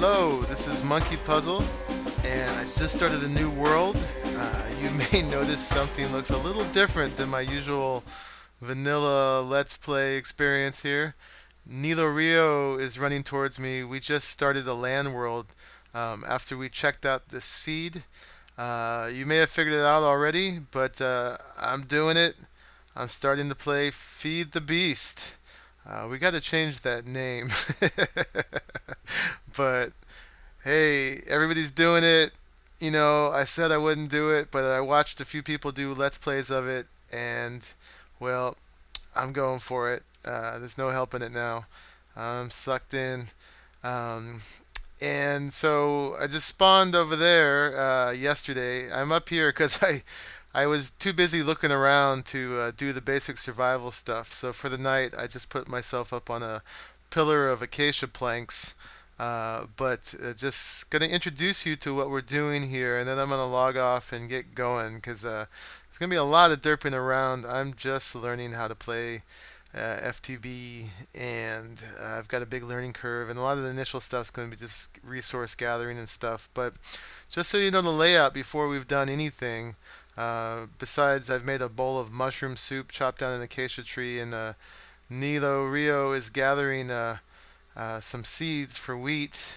Hello, this is Monkeypuzzle, and I just started a new world. You may notice something looks a little different than my usual vanilla Let's Play experience here. Nilorio is running towards me. We just started a land world after we checked out the seed. You may have figured it out already, but I'm doing it. I'm starting to play Feed the Beast. We got to change that name. But hey, everybody's doing it. You know, I said I wouldn't do it, but I watched a few people do Let's Plays of it, and, well, I'm going for it. There's no helping it now. I'm sucked in. Um, and so I just spawned over there yesterday. I'm up here because I was too busy looking around to do the basic survival stuff. So for the night, I just put myself up on a pillar of acacia planks. But just going to introduce you to what we're doing here, and then I'm going to log off and get going because there's going to be a lot of derping around. I'm just learning how to play FTB, and I've got a big learning curve, and a lot of the initial stuff is going to be just resource gathering and stuff. But just so you know the layout before we've done anything, besides I've made a bowl of mushroom soup chopped down an acacia tree, and Nilo Rio is gathering some seeds for wheat,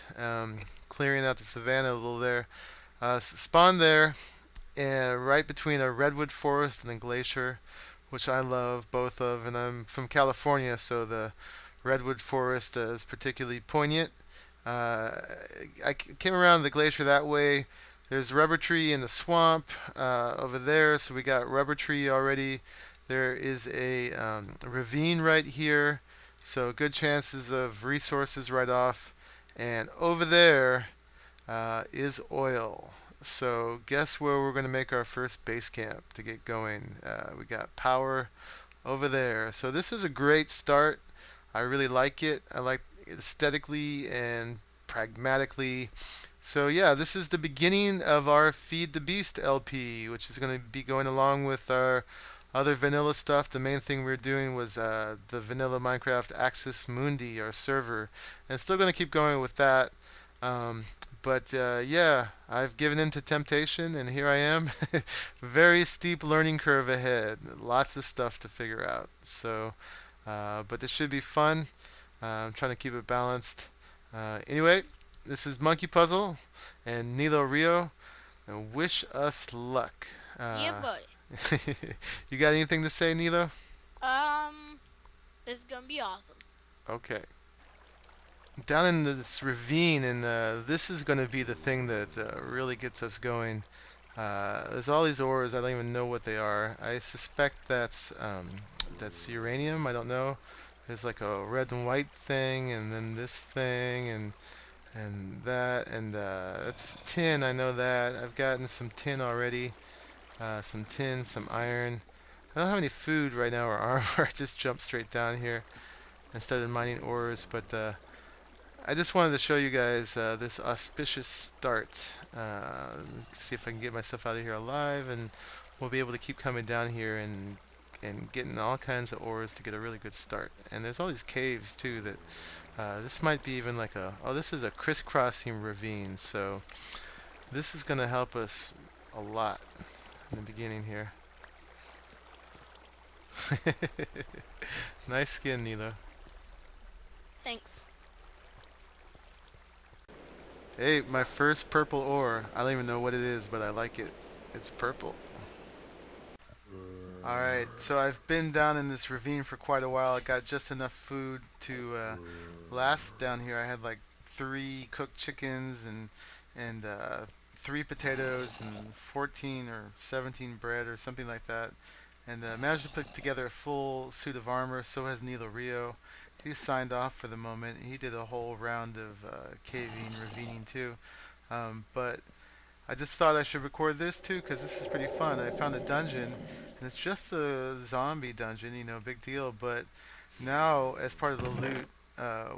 clearing out the savanna a little there. Spawned there, and right between a redwood forest and a glacier, which I love both of, and I'm from California, so the redwood forest is particularly poignant. Uh, I came around the glacier that way. There's rubber tree in the swamp over there, so we got rubber tree already. There is a ravine right here, so good chances of resources right off. And over there is oil. So guess where we're going to make our first base camp to get going? We got power over there. So this is a great start. I really like it. I like it aesthetically and pragmatically. So yeah, this is the beginning of our Feed the Beast LP, which is going to be going along with our other vanilla stuff. The main thing we are doing was the vanilla Minecraft Axis Mundi, our server, and still going to keep going with that. Um, but yeah, I've given in to temptation, and here I am. Very steep learning curve ahead. Lots of stuff to figure out. But this should be fun. I'm trying to keep it balanced. Anyway, this is Monkeypuzzle and Nilo Rio, and wish us luck. Yeah, Uh, buddy. you got anything to say, Nilo? Um, this is gonna be awesome. Okay. Down in this ravine, and this is going to be the thing that really gets us going. There's all these ores. I don't even know what they are. I suspect that's uranium. I don't know. There's like a red and white thing, and then this thing, and that, and that's tin. I know that. I've gotten some tin already. Some tin, some iron. I don't have any food right now or armor. I just jumped straight down here and started mining ores, but I just wanted to show you guys this auspicious start. See if I can get myself out of here alive, and we'll be able to keep coming down here and getting all kinds of ores to get a really good start. And there's all these caves too that this might be even like this is a crisscrossing ravine, so this is going to help us a lot in the beginning here. Nice skin, Nilo. Thanks. Hey, my first purple ore. I don't even know what it is, but I like it. It's purple. Alright, so I've been down in this ravine for quite a while. I got just enough food to last down here. I had like 3 cooked chickens and 3 potatoes and 14 or 17 bread or something like that. And managed to put together a full suit of armor. So has Nilo Rio. He's signed off for the moment. He did a whole round of caving, ravining too. But I just thought I should record this too because this is pretty fun. I found a dungeon, and it's just a zombie dungeon, big deal. But now, as part of the loot,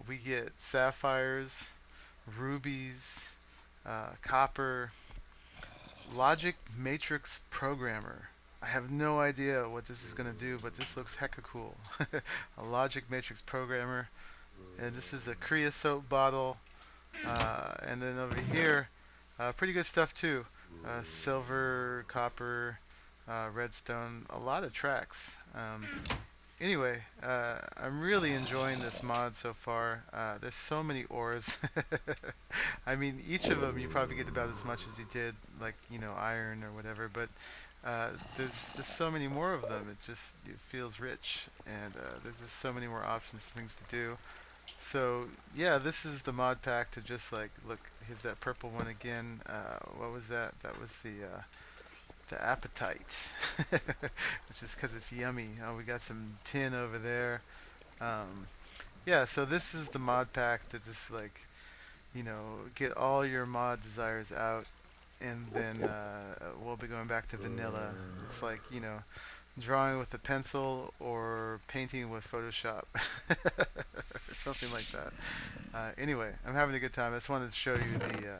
we get sapphires, rubies, copper, logic matrix programmer. I have no idea what this is going to do, but this looks hecka cool. A logic matrix programmer. And this is a creosote bottle. And then over here, pretty good stuff too. Silver, copper, redstone, a lot of tracks. Anyway, I'm really enjoying this mod so far. There's so many ores. I mean, each of them you probably get about as much as you did, like iron or whatever. But there's just so many more of them. It feels rich, and there's just so many more options, things to do. So yeah, this is the mod pack to just like look. Here's that purple one again. What was that? That was the appetite, which is because it's yummy. Oh, we got some tin over there. Um, yeah, so this is the mod pack to just like get all your mod desires out, and then we'll be going back to vanilla. It's like drawing with a pencil or painting with Photoshop, or something like that. Anyway, I'm having a good time. I just wanted to show you the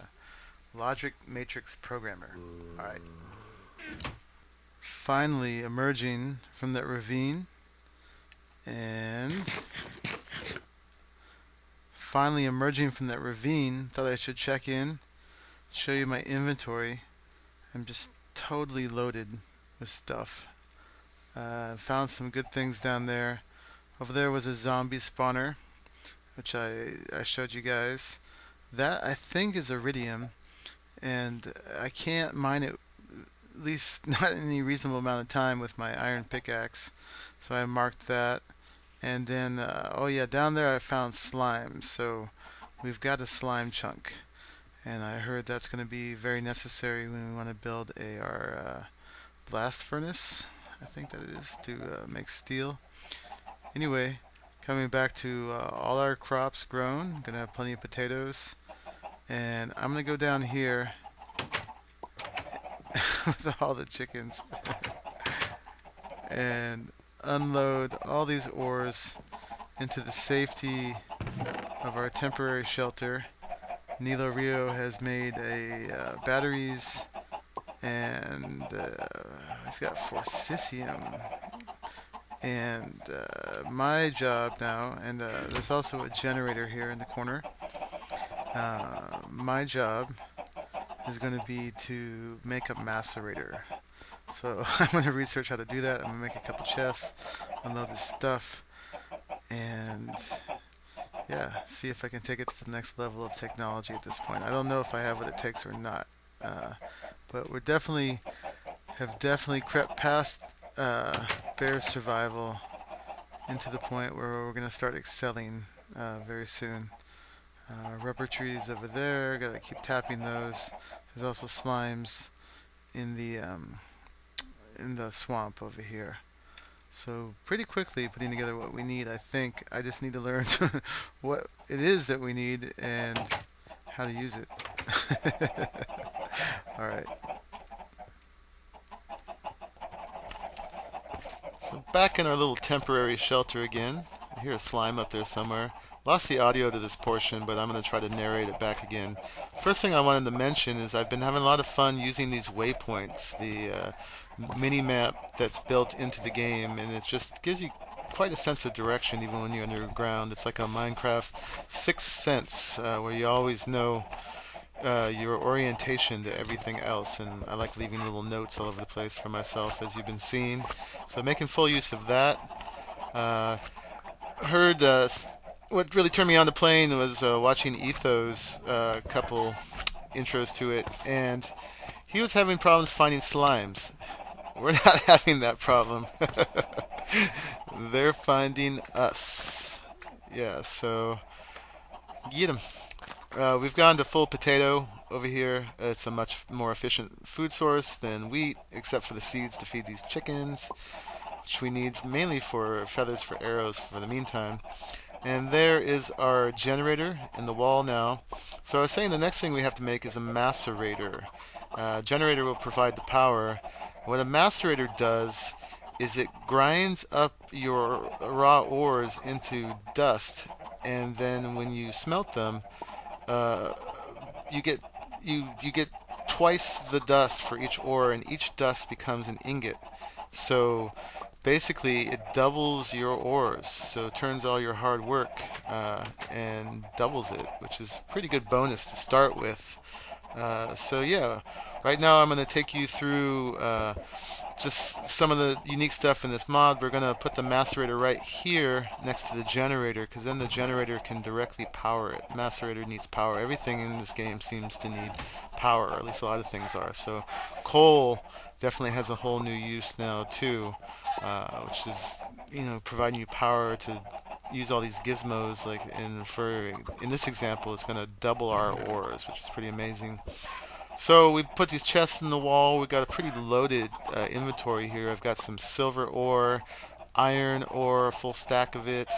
logic matrix programmer. All right. Finally emerging from that ravine, and finally emerging from that ravine, thought I should check in, show you my inventory. I'm just totally loaded with stuff. Found some good things down there. Over there was a zombie spawner, which I showed you guys. That I think is iridium, and I can't mine it, at least not in any reasonable amount of time, with my iron pickaxe. So I marked that. And then, oh yeah, down there I found slime. So we've got a slime chunk. And I heard that's going to be very necessary when we want to build our blast furnace. I think that is to make steel. Anyway, coming back to all our crops grown. Gonna have plenty of potatoes. And I'm gonna go down here with all the chickens and unload all these ores into the safety of our temporary shelter. Nilorio has made batteries, and he's got forcisium. And my job now, and there's also a generator here in the corner. My job is going to be to make a macerator. So I'm going to research how to do that. I'm going to make a couple chests, unload this stuff, and yeah, see if I can take it to the next level of technology at this point. I don't know if I have what it takes or not, but we have definitely crept past bear survival into the point where we're going to start excelling very soon. Rubber trees over there, gotta keep tapping those. There's also slimes in the swamp over here. So pretty quickly putting together what we need. I think I just need to learn what it is that we need and how to use it. All right. So back in our little temporary shelter again. I hear a slime up there somewhere. Lost the audio to this portion, but I'm going to try to narrate it back again. First thing I wanted to mention is I've been having a lot of fun using these waypoints, the mini map that's built into the game, and it just gives you quite a sense of direction even when you're underground. It's like a Minecraft sixth sense, where you always know your orientation to everything else, and I like leaving little notes all over the place for myself, as you've been seeing. So making full use of that. Heard what really turned me on to playing was watching Etho's couple intros to it, and he was having problems finding slimes. We're not having that problem. They're finding us. Yeah, so get them. We've gone to full potato over here. It's a much more efficient food source than wheat, except for the seeds to feed these chickens, which we need mainly for feathers for arrows for the meantime. And there is our generator in the wall now. So I was saying the next thing we have to make is a macerator. Generator will provide the power. What a macerator does is it grinds up your raw ores into dust, and then when you smelt them, uh, you get you get twice the dust for each ore, and each dust becomes an ingot. So basically it doubles your ores, so it turns all your hard work and doubles it, which is a pretty good bonus to start with. So yeah, right now I'm going to take you through just some of the unique stuff in this mod. We're going to put the macerator right here next to the generator, because then the generator can directly power it. Macerator needs power. Everything in this game seems to need power, or at least a lot of things are. So coal definitely has a whole new use now too, which is, providing you power to use all these gizmos. Like, in this example, it's going to double our ores, which is pretty amazing. So we put these chests in the wall. We've got a pretty loaded inventory here. I've got some silver ore, iron ore, a full stack of it.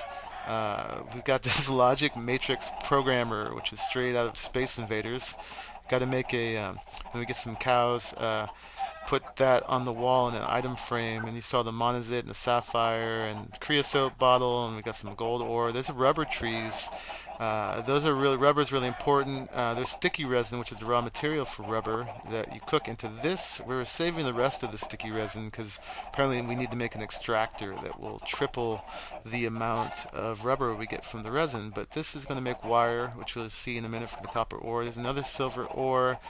We've got this logic matrix programmer, which is straight out of Space Invaders. Got to make when we get some cows, put that on the wall in an item frame, and you saw the monazite and the sapphire and creosote bottle, and we got some gold ore. There's rubber trees. Rubber's really important. There's sticky resin, which is the raw material for rubber that you cook into this. We're saving the rest of the sticky resin because apparently we need to make an extractor that will triple the amount of rubber we get from the resin. But this is going to make wire, which we'll see in a minute from the copper ore. There's another silver ore.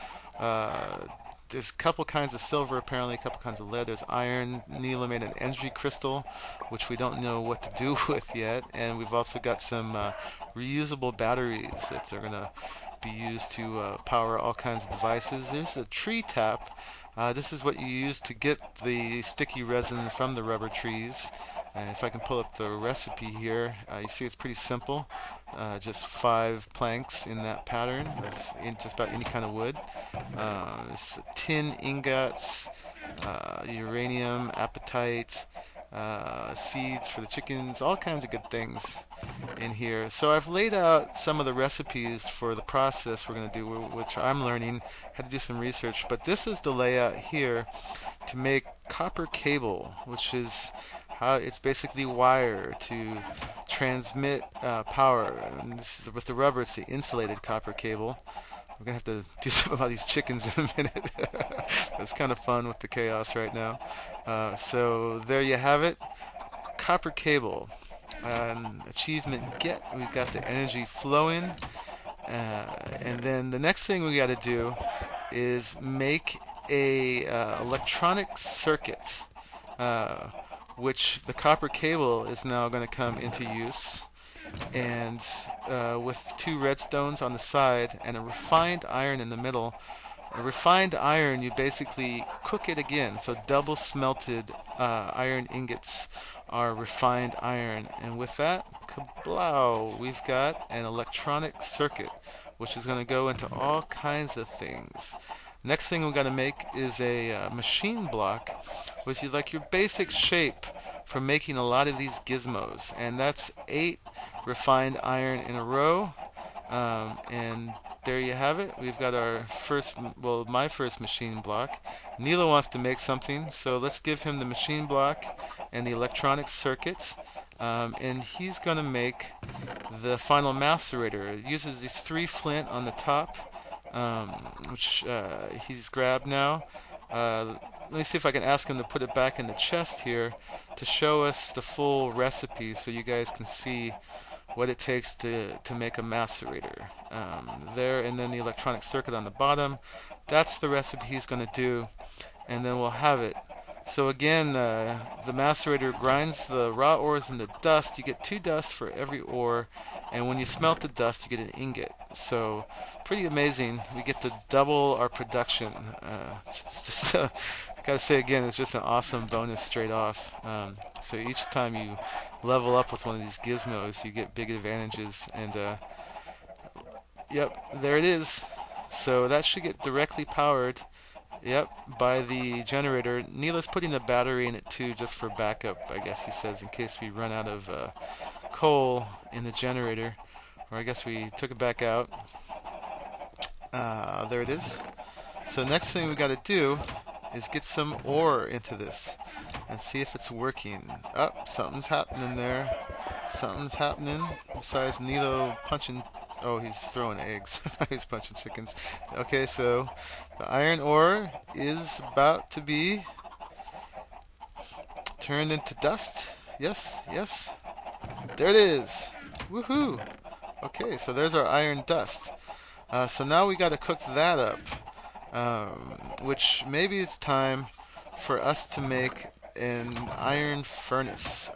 There's a couple kinds of silver, apparently, a couple kinds of lead. There's iron. Nilo made an energy crystal, which we don't know what to do with yet. And we've also got some reusable batteries that are going to be used to power all kinds of devices. There's a tree tap. This is what you use to get the sticky resin from the rubber trees. And if I can pull up the recipe here, you see it's pretty simple. Just 5 planks in that pattern in just about any kind of wood. Tin ingots, uranium, apatite, seeds for the chickens, all kinds of good things in here. So I've laid out some of the recipes for the process we're going to do, which I'm learning. Had to do some research, but this is the layout here to make copper cable, which is how it's basically wire to transmit power. And this is, with the rubber, it's the insulated copper cable. We're gonna have to do something about these chickens in a minute. That's kind of fun with the chaos right now. So there you have it, copper cable. Achievement get. We've got the energy flowing, and then the next thing we got to do is make a electronic circuit, which the copper cable is now going to come into use, and with 2 redstones on the side and a refined iron in the middle. A refined iron, you basically cook it again, so double smelted iron ingots are refined iron, and with that, kablow, we've got an electronic circuit, which is going to go into all kinds of things. Next thing we're going to make is a machine block, which is like your basic shape for making a lot of these gizmos, and that's 8 refined iron in a row, and there you have it. We've got our first, well, my first machine block. Nilo wants to make something, so let's give him the machine block and the electronic circuit, and he's going to make the final macerator. It uses these 3 flint on the top, which he's grabbed now. Let me see if I can ask him to put it back in the chest here to show us the full recipe so you guys can see what it takes to make a macerator. There, and then the electronic circuit on the bottom. That's the recipe he's going to do, and then we'll have it. So again, the macerator grinds the raw ores into dust. You get 2 dust for every ore, and when you smelt the dust, you get an ingot. So pretty amazing. We get to double our production. I gotta say again, it's just an awesome bonus straight off. So each time you level up with one of these gizmos, you get big advantages. And yep, there it is. So that should get directly powered. Yep, by the generator. Nilo's putting a battery in it too, just for backup, I guess he says, in case we run out of coal in the generator. Or I guess we took it back out. There it is. So next thing we got to do is get some ore into this and see if it's working. Oh, something's happening there. Something's happening. Besides Nilo punching. Oh, he's throwing eggs. He's punching chickens. Okay, so the iron ore is about to be turned into dust. Yes, yes. There it is. Woohoo! Okay, so there's our iron dust. So now we got to cook that up, which maybe it's time for us to make an iron furnace,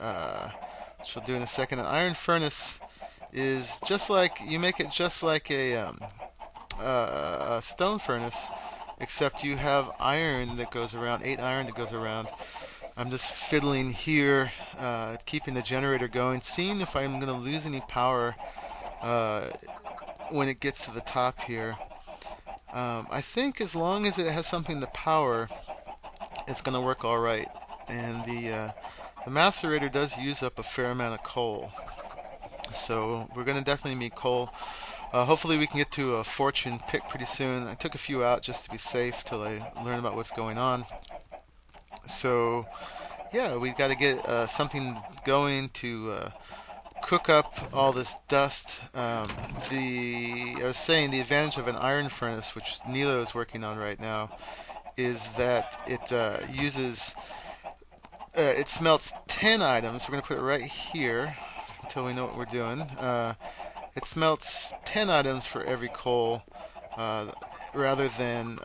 which we'll do in a second. An iron furnace is just like you make it just like a stone furnace, except you have iron that goes around, 8 iron that goes around. I'm just fiddling here, keeping the generator going, seeing if I'm going to lose any power uh, when it gets to the top here. I think as long as it has something to power, it's going to work all right. And the macerator does use up a fair amount of coal, so we're going to definitely need coal. Hopefully we can get to a fortune pick pretty soon. I took a few out just to be safe till I learn about what's going on. So yeah, we've got to get something going to cook up all this dust. I was saying the advantage of an iron furnace, which Nilo is working on right now, is that it smelts 10 items. We're going to put it right here until we know what we're doing. It smelts 10 items for every coal, uh, rather than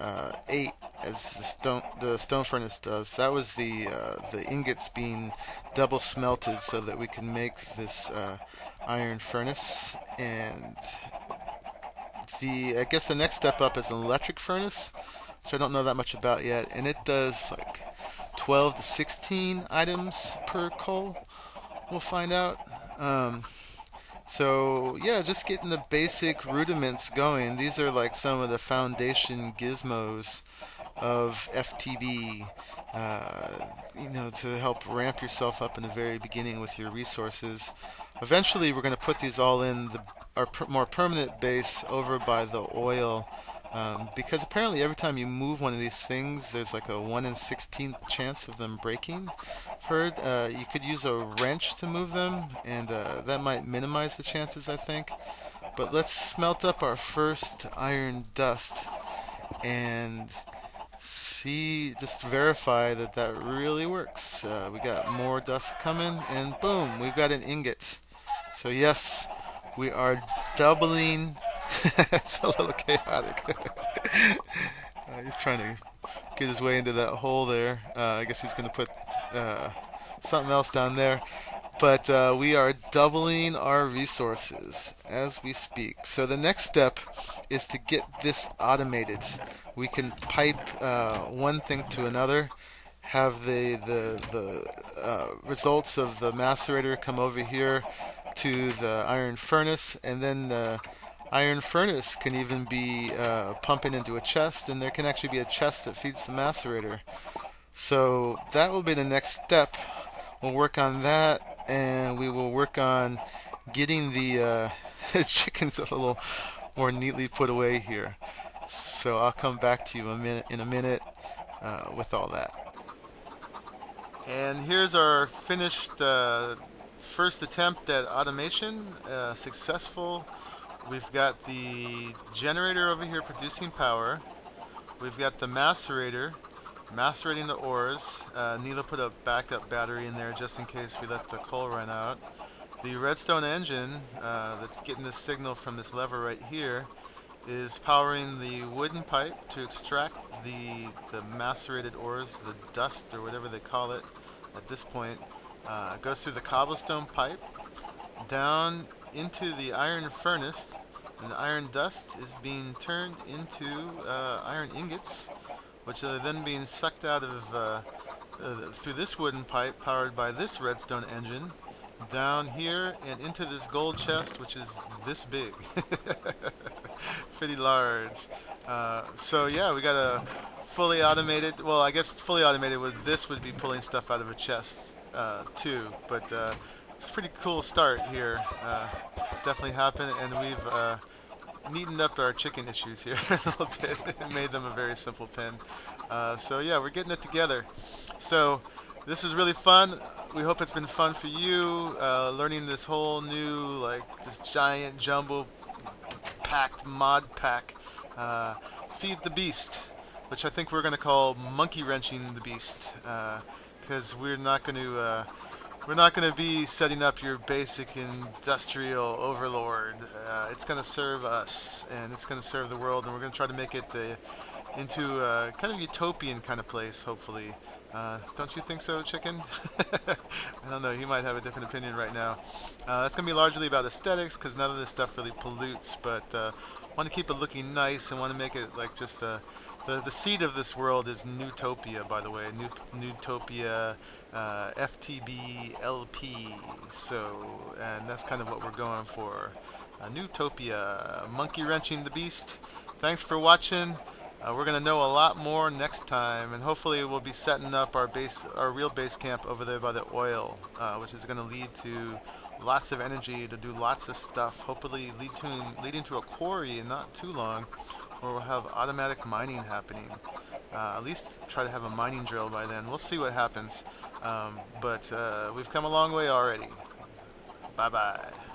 8 as the stone furnace does. That was the ingots being double smelted so that we can make this iron furnace. And I guess the next step up is an electric furnace, which I don't know that much about yet, and it does like 12 to 16 items per coal. We'll find out. Um, so yeah, just getting the basic rudiments going. These are like some of the foundation gizmos of FTB, uh, to help ramp yourself up in the very beginning with your resources. Eventually, we're going to put these all in our more permanent base over by the oil, because apparently every time you move one of these things, there's like a 1 in 16th chance of them breaking. I've heard you could use a wrench to move them, and that might minimize the chances, I think. But let's smelt up our first iron dust and just verify that that really works. We got more dust coming, and boom, we've got an ingot. So yes, we are doubling. It's a little chaotic. He's trying to get his way into that hole there. I guess he's going to put something else down there. But we are doubling our resources as we speak. So the next step is to get this automated. We can pipe one thing to another, have the results of the macerator come over here to the iron furnace, and then the iron furnace can even be pumping into a chest, and there can actually be a chest that feeds the macerator. So that will be the next step. We'll work on that, and we will work on getting the chickens a little more neatly put away here. So I'll come back to you in a minute with all that. And here's our finished first attempt at automation, successful. We've got the generator over here producing power. We've got the macerator macerating the ores. Nila put a backup battery in there just in case we let the coal run out. The redstone engine that's getting the signal from this lever right here is powering the wooden pipe to extract the macerated ores, the dust or whatever they call it at this point. It goes through the cobblestone pipe down into the iron furnace, and the iron dust is being turned into iron ingots, which are then being sucked out of through this wooden pipe powered by this redstone engine down here and into this gold chest, which is this big. Pretty large. So yeah, we got a fully automated, well, I guess fully automated with this would be pulling stuff out of a chest too, but it's a pretty cool start here. It's definitely happened, and we've neatened up our chicken issues here a little bit and made them a very simple pen. So yeah, we're getting it together. So this is really fun. We hope it's been fun for you, learning this whole new, like, this giant jumbo packed mod pack, Feed the Beast, which I think we're going to call Monkey Wrenching the Beast. because we're not going to be setting up your basic industrial overlord. It's going to serve us, and it's going to serve the world, and we're going to try to make it into a kind of utopian kind of place, hopefully. Don't you think so, Chicken? I don't know. He might have a different opinion right now. That's going to be largely about aesthetics, because none of this stuff really pollutes, but want to keep it looking nice and want to make it like just the seed of this world is Newtopia, by the way. Newtopia FTB LP. So, and that's kind of what we're going for. Newtopia. Monkeywrenching the beast. Thanks for watching. We're gonna know a lot more next time, and hopefully we'll be setting up our real base camp over there by the oil, which is gonna lead to lots of energy to do lots of stuff. Hopefully leading to a quarry in not too long, where we'll have automatic mining happening. At least try to have a mining drill by then. We'll see what happens. But we've come a long way already. Bye bye.